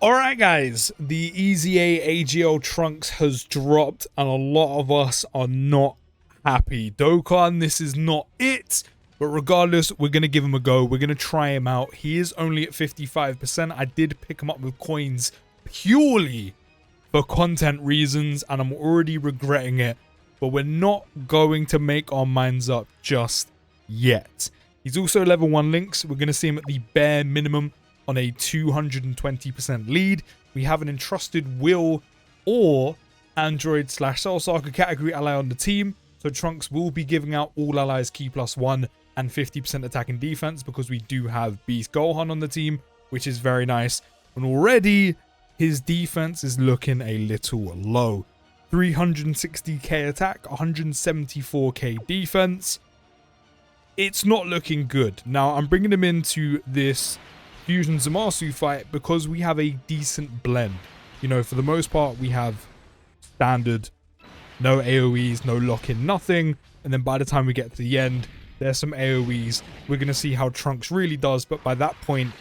Alright guys, the EZA AGL Trunks has dropped and a lot of us are not happy. Dokkan, this is not it, but regardless, we're going to give him a go. We're going to try him out. He is only at 55%. I did pick him up with coins purely for content reasons and I'm already regretting it, but we're not going to make our minds up just yet. He's also level 1 links. We're going to see him at the bare minimum on a 220% lead. We have an entrusted will or android / Soul Saga category ally on the team, so Trunks will be giving out all allies key +1 and 50% attack and defense because we do have Beast Gohan on the team, which is very nice. And already his defense is looking a little low. 360k attack, 174k defense. It's not looking good. Now I'm bringing him into this Fusion Zamasu fight because we have a decent blend. You know, for the most part, we have standard, no AoEs, no lock-in, nothing. And then by the time we get to the end, there's some AoEs. We're going to see how Trunks really does. But by that point,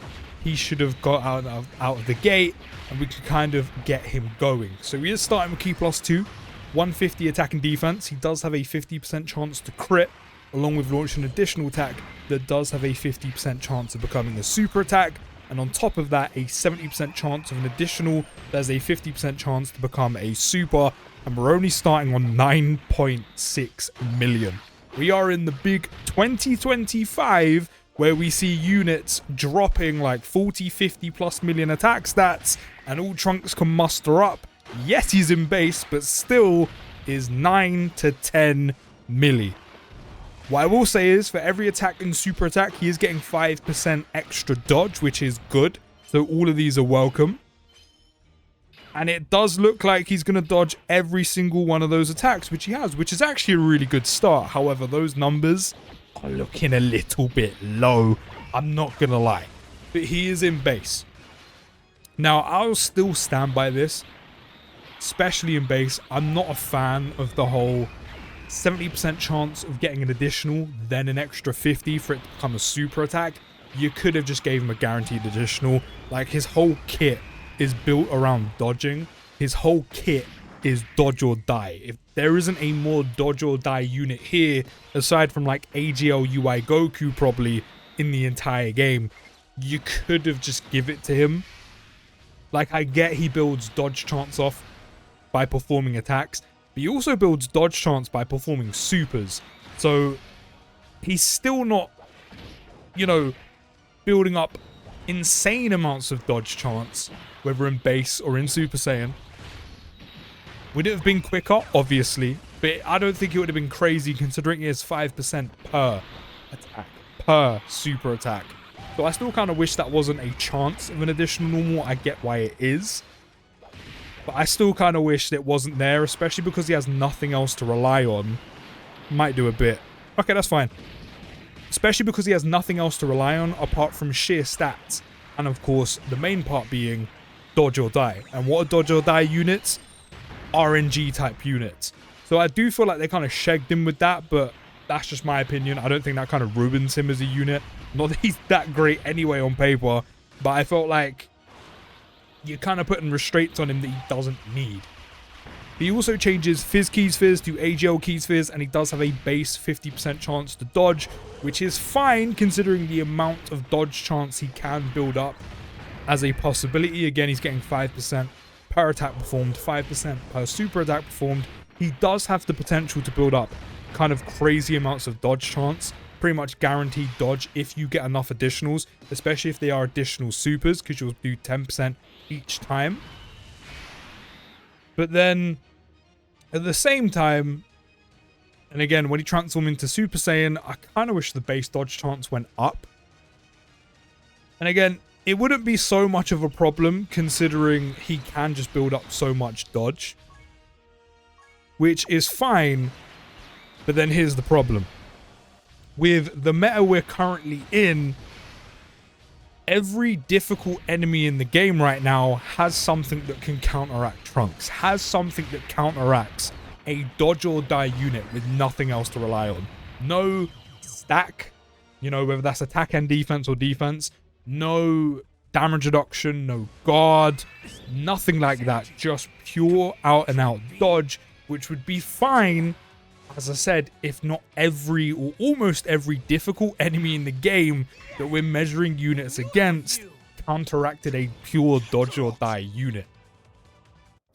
he should have got out of the gate and we can kind of get him going. So he is starting with key +2, 150 attack and defense. He does have a 50% chance to crit, along with launching an additional attack that does have a 50% chance of becoming a super attack, and on top of that a 70% chance of an additional there's a 50% chance to become a super, and we're only starting on 9.6 million. We are in the big 2025 where we see units dropping like 40-50+ million attack stats and all Trunks can muster up. Yes, he's in base, but still is 9 to 10 milli. What I will say is, for every attack and super attack, he is getting 5% extra dodge, which is good. So all of these are welcome. And it does look like he's going to dodge every single one of those attacks, which he has, which is actually a really good start. However, those numbers are looking a little bit low. I'm not going to lie. But he is in base. Now, I'll still stand by this, especially in base. I'm not a fan of the whole 70% chance of getting an additional, then an extra 50 for it to become a super attack. You could have just gave him a guaranteed additional. Like, his whole kit is built around dodging. His whole kit is dodge or die. If there isn't a more dodge or die unit here, aside from like AGL UI Goku probably in the entire game, you could have just give it to him. Like, I get he builds dodge chance off by performing attacks, but he also builds dodge chance by performing supers. So he's still not, you know, building up insane amounts of dodge chance, whether in base or in Super Saiyan. Would it have been quicker? Obviously. But I don't think it would have been crazy considering it is 5% per attack, per super attack. So I still kind of wish that wasn't a chance of an additional normal. I get why it is, but I still kind of wish that it wasn't there, especially because he has nothing else to rely on. Might do a bit. Okay, that's fine. Especially because he has nothing else to rely on apart from sheer stats. And of course, the main part being dodge or die. And what are dodge or die units? RNG type units. So I do feel like they kind of shagged him with that, but that's just my opinion. I don't think that kind of ruins him as a unit. Not that he's that great anyway on paper, but I felt like you're kind of putting restraints on him that he doesn't need. He also changes Fizz Keys Fizz to AGL Keys Fizz, and he does have a base 50% chance to dodge, which is fine considering the amount of dodge chance he can build up as a possibility. Again, he's getting 5% per attack performed, 5% per super attack performed. He does have the potential to build up kind of crazy amounts of dodge chance, pretty much guaranteed dodge if you get enough additionals, especially if they are additional supers, because you'll do 10% each time. But then at the same time, and again, when he transformed into Super Saiyan, I kind of wish the base dodge chance went up. And again, it wouldn't be so much of a problem considering he can just build up so much dodge, which is fine. But then here's the problem. With the meta we're currently in, every difficult enemy in the game right now has something that can counteract Trunks, has something that counteracts a dodge or die unit with nothing else to rely on. No stack, you know, whether that's attack and defense or defense, no damage reduction, no guard, nothing like that. Just pure out and out dodge, which would be fine, as I said, if not every or almost every difficult enemy in the game that we're measuring units against counteracted a pure dodge or die unit.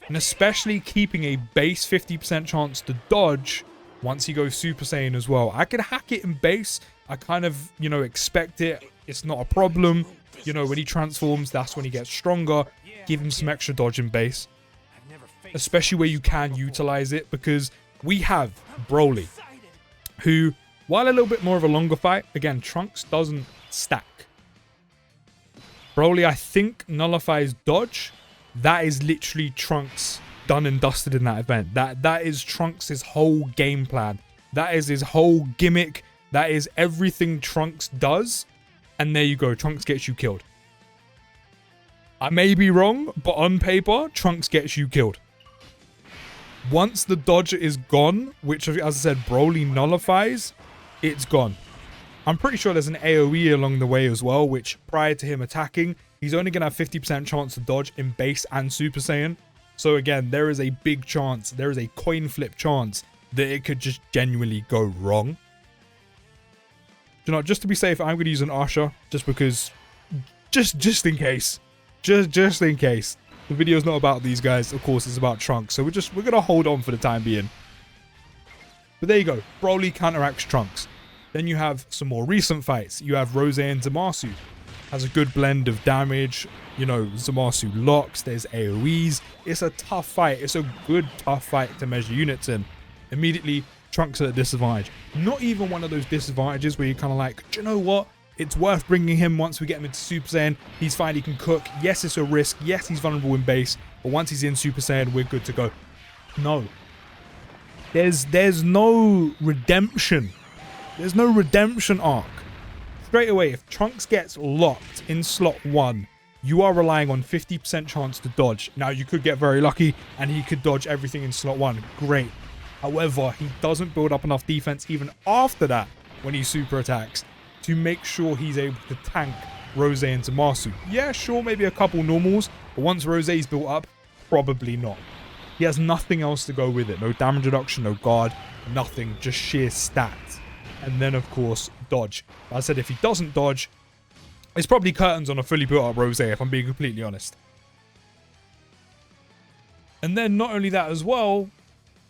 And especially keeping a base 50% chance to dodge once he goes Super Saiyan as well. I could hack it in base. I kind of, you know, expect it. It's not a problem. You know, when he transforms, that's when he gets stronger. Give him some extra dodge in base. Especially where you can utilize it, because we have Broly, who, while a little bit more of a longer fight, again, Trunks doesn't stack. Broly, I think, nullifies dodge. That is literally Trunks done and dusted in that event. That is Trunks' whole game plan. That is his whole gimmick. That is everything Trunks does. And there you go. Trunks gets you killed. I may be wrong, but on paper, Trunks gets you killed. Once the dodge is gone, which, as I said, Broly nullifies, it's gone. I'm pretty sure there's an AoE along the way as well, which prior to him attacking, he's only going to have 50% chance to dodge in base and Super Saiyan. So again, there is a big chance, there is a coin flip chance that it could just genuinely go wrong. You know, just to be safe, I'm going to use an Usher, just because, just in case. Just in case. The video's not about these guys, of course, it's about Trunks. So we're going to hold on for the time being. But there you go. Broly counteracts Trunks. Then you have some more recent fights. You have Rose and Zamasu. Has a good blend of damage. You know, Zamasu locks. There's AoEs. It's a tough fight. It's a good, tough fight to measure units in. Immediately, Trunks at a disadvantage. Not even one of those disadvantages where you're kind of like, do you know what? It's worth bringing him once we get him into Super Saiyan. He's fine, he can cook. Yes, it's a risk. Yes, he's vulnerable in base. But once he's in Super Saiyan, we're good to go. No. There's no redemption. There's no redemption arc. Straight away, if Trunks gets locked in slot 1, you are relying on 50% chance to dodge. Now, you could get very lucky and he could dodge everything in slot 1. Great. However, he doesn't build up enough defense even after that when he super attacks to make sure he's able to tank Rose and Zamasu. Yeah, sure, maybe a couple normals, but once Rose's built up, probably not. He has nothing else to go with it. No damage reduction, no guard, nothing, just sheer stats. And then, of course, dodge. Like I said, if he doesn't dodge, it's probably curtains on a fully built up Rose, if I'm being completely honest. And then not only that as well,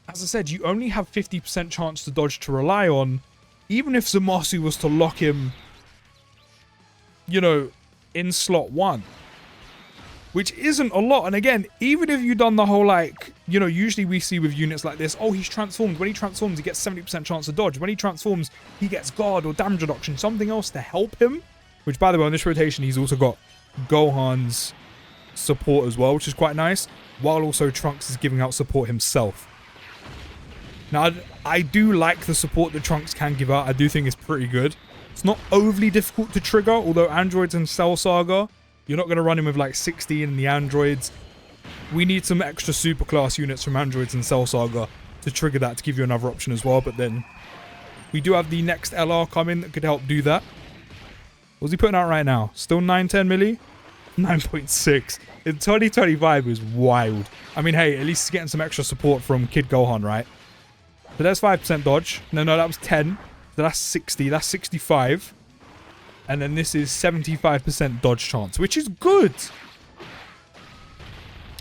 as I said, you only have 50% chance to dodge to rely on. Even if Zamasu was to lock him, you know, in slot 1, which isn't a lot. And again, even if you've done the whole, like, you know, usually we see with units like this, oh, he's transformed. When he transforms, he gets 70% chance to dodge. When he transforms, he gets guard or damage reduction, something else to help him. Which, by the way, on this rotation, he's also got Gohan's support as well, which is quite nice, while also Trunks is giving out support himself. Now, I do like the support that Trunks can give out. I do think it's pretty good. It's not overly difficult to trigger, although androids in Cell Saga, you're not going to run him with like 16 in the androids. We need some extra super class units from androids in Cell Saga to trigger that, to give you another option as well. But then we do have the next LR coming that could help do that. What's he putting out right now? Still 910 milli? 9.6. In 2025 is wild. I mean, hey, at least he's getting some extra support from Kid Gohan, right? So there's 5% dodge. No, that was 10. So that's 60. That's 65. And then this is 75% dodge chance, which is good.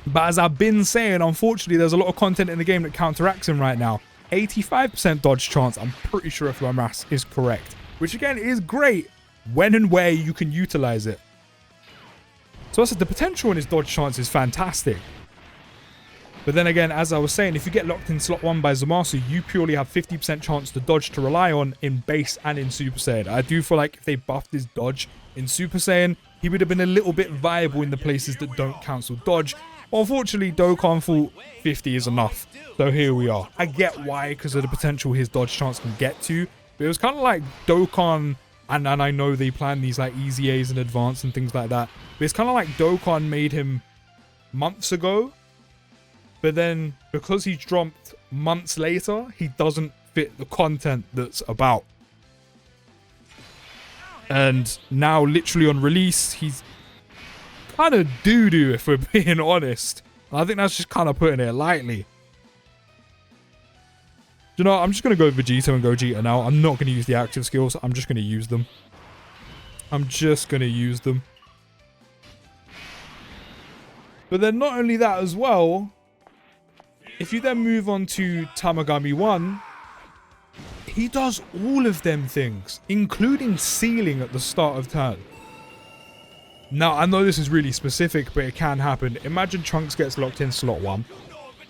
But as I've been saying, unfortunately, there's a lot of content in the game that counteracts him right now. 85% dodge chance, I'm pretty sure if my maths is correct. Which, again, is great when and where you can utilize it. So I said the potential in his dodge chance is fantastic. But then again, as I was saying, if you get locked in slot 1 by Zamasu, you purely have 50% chance to dodge to rely on in base and in Super Saiyan. I do feel like if they buffed his dodge in Super Saiyan, he would have been a little bit viable in the places that don't cancel dodge. Well, unfortunately, Dokkan thought 50 is enough. So here we are. I get why, because of the potential his dodge chance can get to. But it was kind of like Dokkan, and I know they plan these like EZAs in advance and things like that. But it's kind of like Dokkan made him months ago. But then, because he's dropped months later, he doesn't fit the content that's about. And now, literally on release, he's kind of doo-doo if we're being honest. I think that's just kind of putting it lightly. You know, I'm just going to go Vegeta and Gogeta now. I'm not going to use the active skills. I'm just going to use them. I'm just going to use them. But then not only that as well, if you then move on to Tamagami 1, he does all of them things, including sealing at the start of turn. Now, I know this is really specific, but it can happen. Imagine Trunks gets locked in slot 1.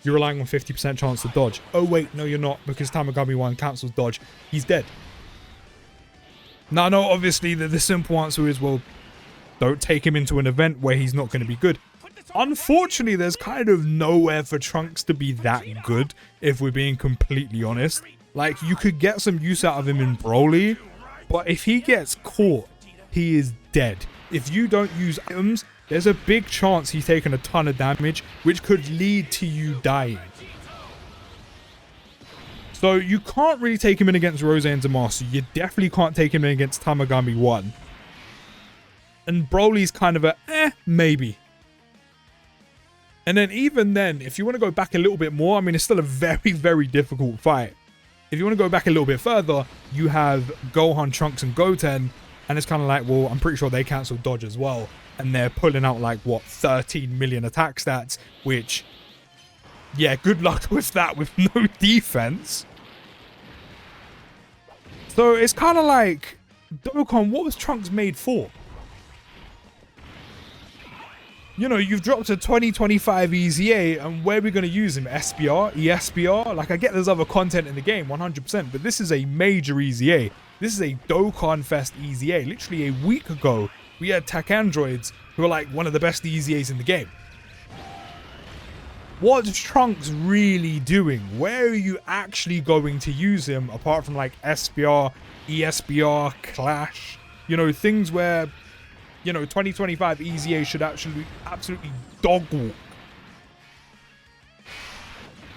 You're relying on 50% chance to dodge. Oh wait, no you're not, because Tamagami 1 cancels dodge. He's dead. Now, no, obviously the simple answer is, well, don't take him into an event where he's not going to be good. Unfortunately, there's kind of nowhere for Trunks to be that good, if we're being completely honest. Like, you could get some use out of him in Broly, but if he gets caught, he is dead. If you don't use items, there's a big chance he's taken a ton of damage, which could lead to you dying. So you can't really take him in against Rose and Zamasu. You definitely can't take him in against Tamagami 1. And Broly's kind of a, maybe. And then even then, if you want to go back a little bit more, I mean, it's still a very, very difficult fight. If you want to go back a little bit further, you have Gohan, Trunks, and Goten. And it's kind of like, well, I'm pretty sure they cancel dodge as well. And they're pulling out like, what, 13 million attack stats, which, yeah, good luck with that with no defense. So it's kind of like, Dokkan, what was Trunks made for? You know, you've dropped a 2025 EZA, and where are we going to use him? SBR? ESBR? Like, I get there's other content in the game, 100%, but this is a major EZA. This is a Dokkan Fest EZA. Literally a week ago, we had Tech Androids, who are like one of the best EZAs in the game. What's Trunks really doing? Where are you actually going to use him, apart from like SBR, ESBR, Clash? You know, things where, you know, 2025 EZA should actually absolutely dog walk.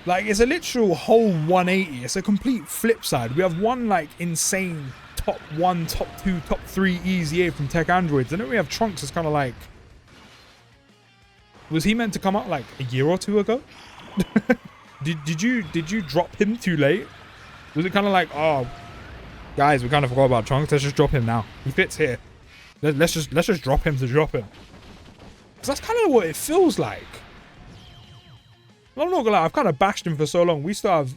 Like, it's a literal whole 180. It's a complete flip side. We have one, like, insane top 1, top 2, top 3 EZA from Tech Androids. And then we have Trunks as kind of like... Was he meant to come out, like, a year or two ago? Did you drop him too late? Was it kind of like, oh, guys, we kind of forgot about Trunks. Let's just drop him now. He fits here. Let's just drop him to drop him. Because that's kind of what it feels like. I'm not gonna lie, I've kind of bashed him for so long. We still have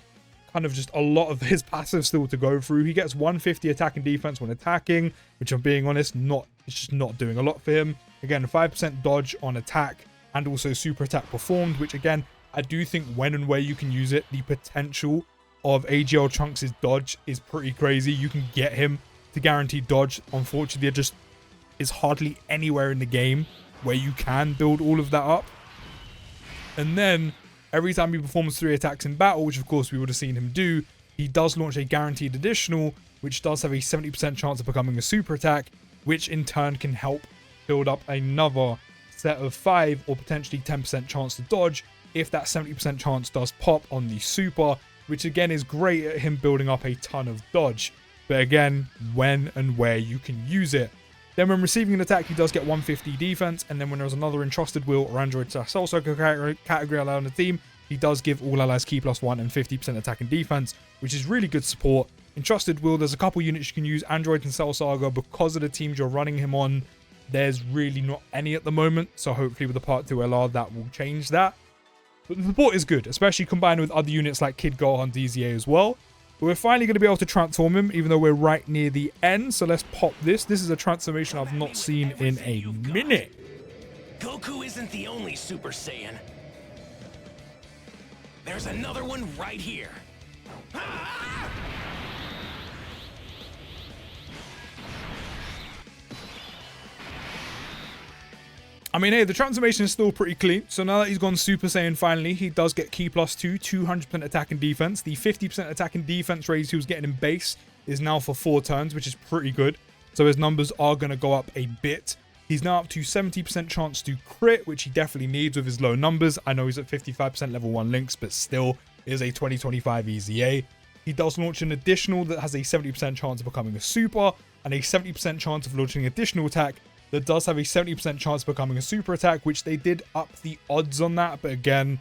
kind of just a lot of his passive still to go through. He gets 150 attack and defense when attacking, which I'm being honest, it's just not doing a lot for him. Again, 5% dodge on attack and also super attack performed, which again, I do think when and where you can use it, the potential of AGL Trunks' dodge is pretty crazy. You can get him to guarantee dodge. Unfortunately, there just is hardly anywhere in the game where you can build all of that up. And then every time he performs 3 attacks in battle, which of course we would have seen him do, he does launch a guaranteed additional, which does have a 70% chance of becoming a super attack, which in turn can help build up another set of 5 or potentially 10% chance to dodge if that 70% chance does pop on the super, which again is great at him building up a ton of dodge. But again, when and where you can use it. Then when receiving an attack, he does get 150 defense, and then when there's another entrusted wheel or android soul circle category allowed on the team, he does give all allies key +1 and 50% attack and defense, which is really good support. Entrusted wheel, there's a couple units you can use, android and cell saga. Because of the teams you're running him on, there's really not any at the moment, so hopefully with the part 2 LR that will change that. But the support is good, especially combined with other units like Kid Gohan DZA as well. But we're finally going to be able to transform him, even though we're right near the end. So let's pop this. This is a transformation I've not seen in a minute. Goku isn't the only Super Saiyan. There's another one right here. I mean, hey, the transformation is still pretty clean. So now that he's gone Super Saiyan finally, he does get key +2, 200% attack and defense. The 50% attack and defense raise he was getting in base is now for 4 turns, which is pretty good. So his numbers are going to go up a bit. He's now up to 70% chance to crit, which he definitely needs with his low numbers. I know he's at 55% level 1 links, but still is a 2025 EZA. He does launch an additional that has a 70% chance of becoming a super and a 70% chance of launching additional attack that does have a 70% chance of becoming a super attack, which they did up the odds on that. But again,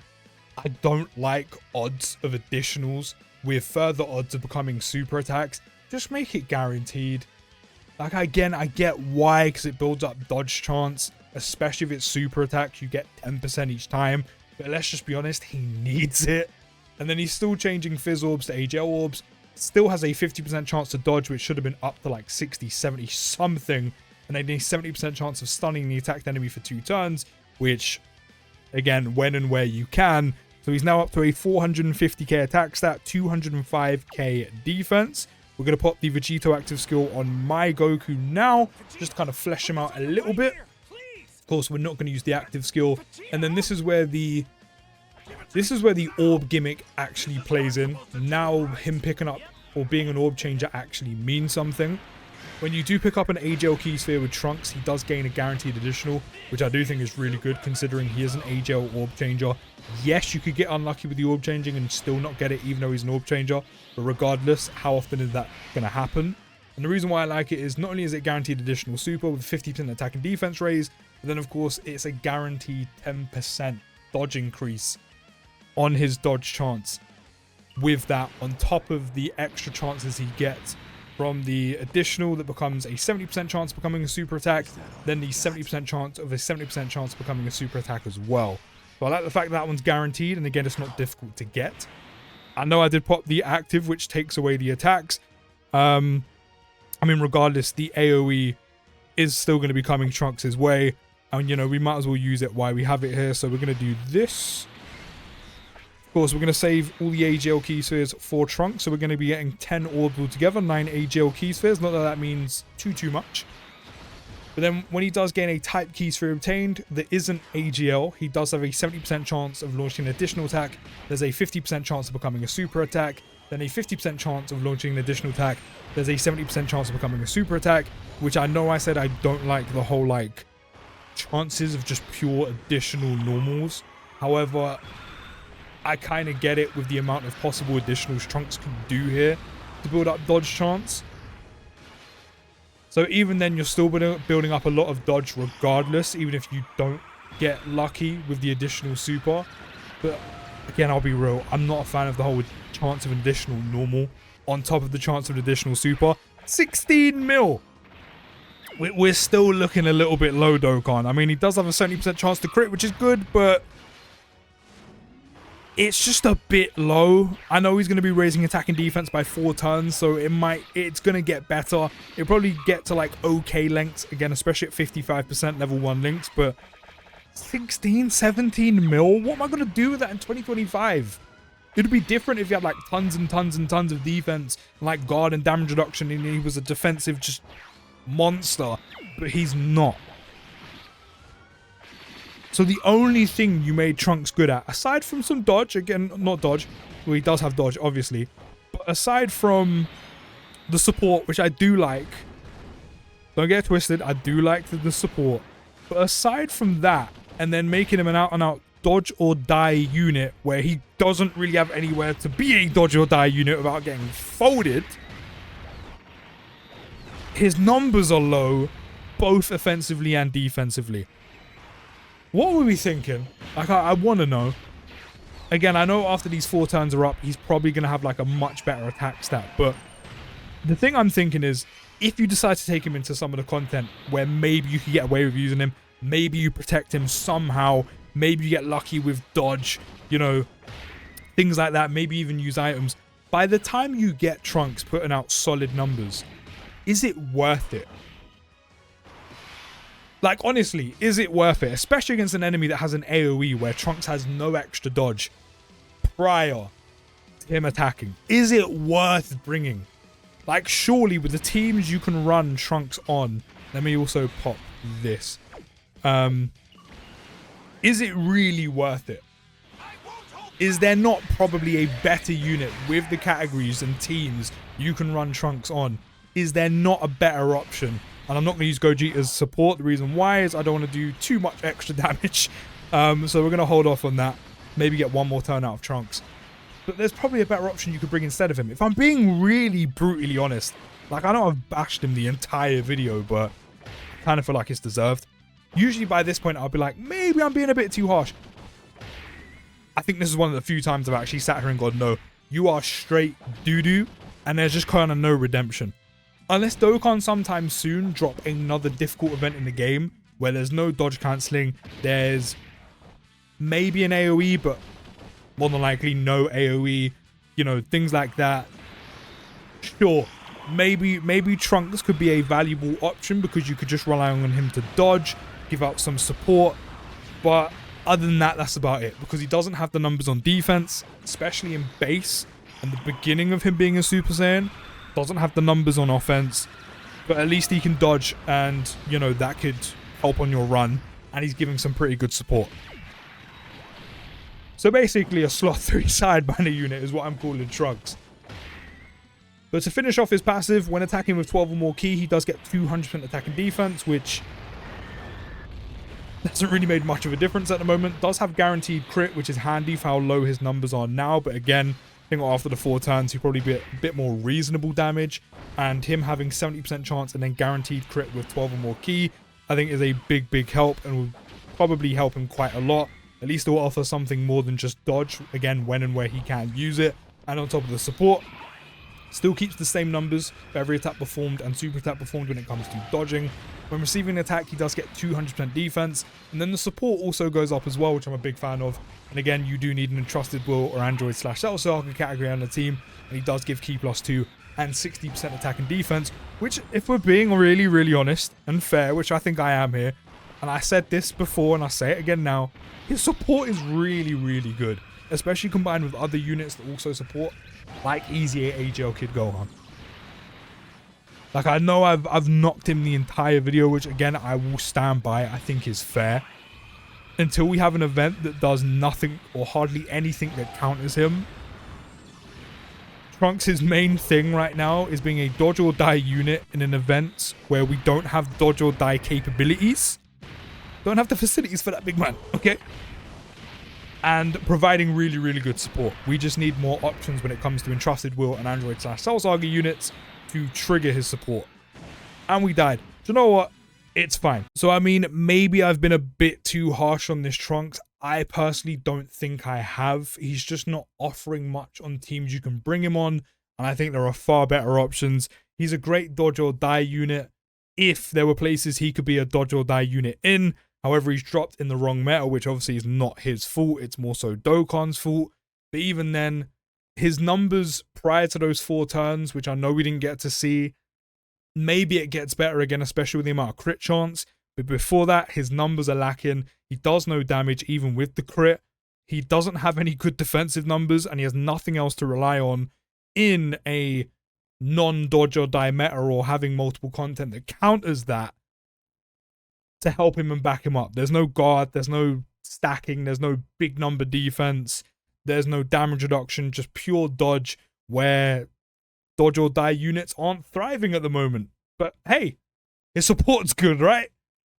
I don't like odds of additionals with further odds of becoming super attacks. Just make it guaranteed. Like, again, I get why, because it builds up dodge chance, especially if it's super attack. You get 10% each time. But let's just be honest, he needs it. And then he's still changing Fizz Orbs to AGL Orbs. Still has a 50% chance to dodge, which should have been up to like 60, 70 something. And then a 70% chance of stunning the attacked enemy for 2 turns, which, again, when and where you can. So he's now up to a 450k attack stat, 205k defense. We're going to pop the Vegito active skill on my Goku now, just to kind of flesh him out a little bit. Of course, we're not going to use the active skill. And then this is where the orb gimmick actually plays in. Now him picking up or being an orb changer actually means something. When you do pick up an AGL key sphere with Trunks, he does gain a guaranteed additional, which I do think is really good considering he is an AGL orb changer. Yes, you could get unlucky with the orb changing and still not get it even though he's an orb changer. But regardless, how often is that going to happen? And the reason why I like it is not only is it guaranteed additional super with 50% attack and defense raise, but then of course it's a guaranteed 10% dodge increase on his dodge chance. With that, on top of the extra chances he gets from the additional that becomes a 70% chance of becoming a super attack, then the 70% chance of a 70% chance of becoming a super attack as well. So I like the fact that one's guaranteed, and again, it's not difficult to get. I know I did pop the active, which takes away the attacks. I mean, regardless, the AoE is still going to be coming Trunks' way. And, you know, we might as well use it while we have it here. So we're going to do this. Of course, we're going to save all the AGL key spheres for Trunks. So we're going to be getting 10 orbs altogether, 9 AGL key spheres. Not that that means too much. But then when he does gain a type key sphere obtained that isn't AGL, he does have a 70% chance of launching an additional attack. There's a 50% chance of becoming a super attack. Then a 50% chance of launching an additional attack. There's a 70% chance of becoming a super attack, which I know I said I don't like the whole, like, chances of just pure additional normals. However, I kind of get it with the amount of possible additionals Trunks can do here to build up dodge chance. So even then, you're still building up a lot of dodge regardless, even if you don't get lucky with the additional super. But again, I'll be real, I'm not a fan of the whole chance of an additional normal on top of the chance of an additional super. 16 mil! We're still looking a little bit low, Dokkan. I mean, he does have a 70% chance to crit, which is good, but it's just a bit low. I know he's going to be raising attack and defense by 4 turns, so it's going to get better. It'll probably get to like okay lengths, again, especially at 55% level 1 links, but 16, 17 mil? What am I going to do with that in 2025? It'd be different if you had like tons and tons and tons of defense, like guard and damage reduction, and he was a defensive just monster, but he's not. So the only thing you made Trunks good at, aside from some dodge, again, not dodge, well, he does have dodge, obviously, but aside from the support, which I do like, don't get twisted, I do like the support, but aside from that, and then making him an out-and-out dodge or die unit, where he doesn't really have anywhere to be a dodge or die unit without getting folded, his numbers are low, both offensively and defensively. What were we thinking? Like, I want to know. Again, I know after these 4 turns are up, he's probably going to have like a much better attack stat. But the thing I'm thinking is, if you decide to take him into some of the content where maybe you can get away with using him, maybe you protect him somehow, maybe you get lucky with dodge, you know, things like that, maybe even use items. By the time you get Trunks putting out solid numbers, is it worth it? Like, honestly, is it worth it? Especially against an enemy that has an AoE where Trunks has no extra dodge prior to him attacking. Is it worth bringing? Like, surely with the teams you can run Trunks on, let me also pop this. Is it really worth it? Is there not probably a better unit with the categories and teams you can run Trunks on? Is there not a better option? And I'm not going to use Gogeta's support. The reason why is I don't want to do too much extra damage. So we're going to hold off on that. Maybe get one more turn out of Trunks. But there's probably a better option you could bring instead of him. If I'm being really brutally honest, like, I know I've bashed him the entire video, but kind of feel like it's deserved. Usually by this point, I'll be like, maybe I'm being a bit too harsh. I think this is one of the few times I've actually sat here and gone, no, you are straight doo-doo, and there's just kind of no redemption. Unless Dokkan sometime soon drop another difficult event in the game where there's no dodge cancelling, there's maybe an AoE, but more than likely no AoE, you know, things like that. Sure, maybe Trunks could be a valuable option because you could just rely on him to dodge, give out some support, but other than that, that's about it, because he doesn't have the numbers on defense, especially in base and the beginning of him being a Super Saiyan. Doesn't have the numbers on offense, but at least he can dodge, and you know, that could help on your run, and he's giving some pretty good support. So basically a slot 3 side banner unit is what I'm calling Trunks. But to finish off his passive, when attacking with 12 or more ki, he does get 200% attack and defense, which hasn't really made much of a difference at the moment. Does have guaranteed crit, which is handy for how low his numbers are now, but again, I think after the 4 turns, he'll probably be a bit more reasonable damage, and him having 70% chance and then guaranteed crit with 12 or more ki, I think is a big help, and will probably help him quite a lot. At least it will offer something more than just dodge, again, when and where he can use it. And on top of the support, still keeps the same numbers for every attack performed and super attack performed when it comes to dodging. When receiving an attack, he does get 200% defense, and then the support also goes up as well, which I'm a big fan of. And again, you do need an entrusted will or android / Cell Saga category on the team, and he does give ki +2 and 60% attack and defense, which, if we're being really honest and fair, which I think I am here, and I said this before and I say it again now, his support is really good, especially combined with other units that also support, like EZA AGL Kid Gohan. Like, I know I've knocked him the entire video, which again I will stand by, I think is fair. Until we have an event that does nothing or hardly anything that counters him. Trunks' main thing right now is being a dodge or die unit in an event where we don't have dodge or die capabilities. Don't have the facilities for that big man, okay? And providing really good support. We just need more options when it comes to entrusted will and android / Cell Saga units to trigger his support. And we died. Do you know what? It's fine. So I mean, maybe I've been a bit too harsh on this Trunks. I personally don't think I have. He's just not offering much on teams you can bring him on, and I think there are far better options. He's a great dodge or die unit if there were places he could be a dodge or die unit in. However, he's dropped in the wrong meta, which obviously is not his fault. It's more so Dokkan's fault. But even then, his numbers prior to those 4 turns, which I know we didn't get to see, maybe it gets better again, especially with the amount of crit chance. But before that, his numbers are lacking. He does no damage even with the crit. He doesn't have any good defensive numbers, and he has nothing else to rely on in a non-dodge or die meta or having multiple content that counters that to help him and back him up. There's no guard, there's no stacking, there's no big number defense, there's no damage reduction, just pure dodge where dodge or die units aren't thriving at the moment. But hey, his support's good, right?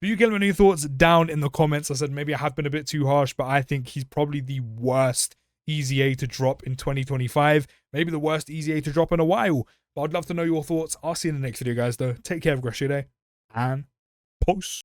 Do you get any thoughts down in the comments? I said maybe I have been a bit too harsh, but I think he's probably the worst EZA to drop in 2025. Maybe the worst EZA to drop in a while. But I'd love to know your thoughts. I'll see you in the next video, guys, though. Take care, have a great day, and post.